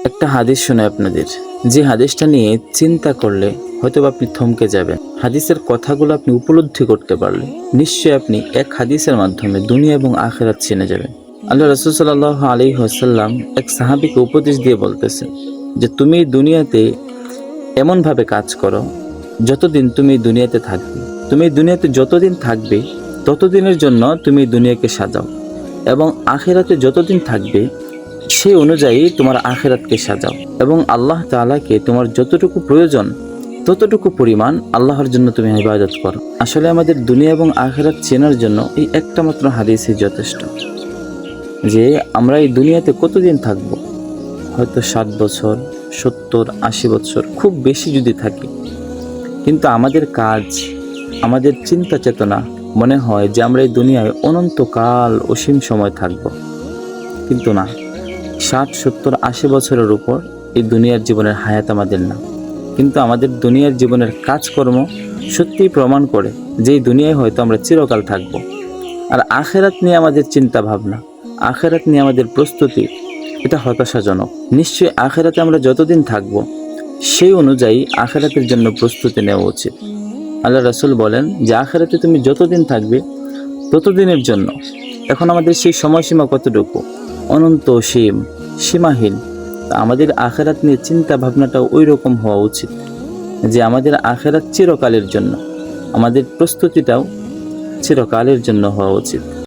একটা হাদিস শোনাই আপনাদের, যে হাদিসটা নিয়ে চিন্তা করলে হয়তো আপনি থমকে যাবেন। হাদিসের কথাগুলো আপনি উপলব্ধি করতে পারলে নিশ্চয়ই আপনি এক হাদিসের মাধ্যমে দুনিয়া এবং আখিরাত চিনে যাবেন। আল্লাহ রাসূল সাল্লাল্লাহু আলাইহি ওয়াসাল্লাম এক সাহাবীকে উপদেশ দিয়ে বলতেছেন যে তুমি দুনিয়াতে এমনভাবে কাজ করো যতদিন তুমি দুনিয়াতে থাকবে। তুমি দুনিয়াতে যতদিন থাকবে ততদিনের জন্য তুমি দুনিয়াকে সাজাও, এবং আখিরাতে যতদিন থাকবে সেই অনুযায়ী তোমার আখিরাতকে সাজাও, এবং আল্লাহ তাআলাকে তোমার যতটুকু প্রয়োজন ততটুকু পরিমাণ আল্লাহর জন্য তুমি ইবাদত করো। আসলে আমাদের দুনিয়া এবং আখিরাত চেনার জন্য এই একটা মাত্র হাদিসই যথেষ্ট, যে আমরা এই দুনিয়াতে কতদিন থাকব। হয়তো 60 বছর, 70, 80 বছর, খুব বেশি যদি থাকি, কিন্তু আমাদের কাজ, আমাদের চিন্তা চেতনা মনে হয় যে আমরা এই দুনিয়ায় অনন্তকাল অসীম সময় থাকব। কিন্তু না, 60, 70, 80 বছরের উপর এই দুনিয়ার জীবনের হায়াত আমাদের না। কিন্তু আমাদের দুনিয়ার জীবনের কাজকর্ম সত্যিই প্রমাণ করে যে এই দুনিয়ায় হয়তো আমরা চিরকাল থাকব। আর আখেরাত নিয়ে আমাদের চিন্তা ভাবনা, আখেরাত নিয়ে আমাদের প্রস্তুতি, এটা হতাশাজনক। নিশ্চয়ই আখেরাতে আমরা যতদিন থাকব সেই অনুযায়ী আখেরাতের জন্য প্রস্তুতি নেওয়া উচিত। আল্লাহ রাসূল বলেন যে আখেরাতে তুমি যতদিন থাকবে ততদিনের জন্য। এখন আমাদের সেই সময়সীমা কতটুকু? অনন্ত, অসীম, সীমাহীন। আমাদের আখেরাত নিয়ে চিন্তা ভাবনাটাও ওই রকম হওয়া উচিত যে আমাদের আখেরাত চিরকালের জন্য, আমাদের প্রস্তুতিটাও চিরকালের জন্য হওয়া উচিত।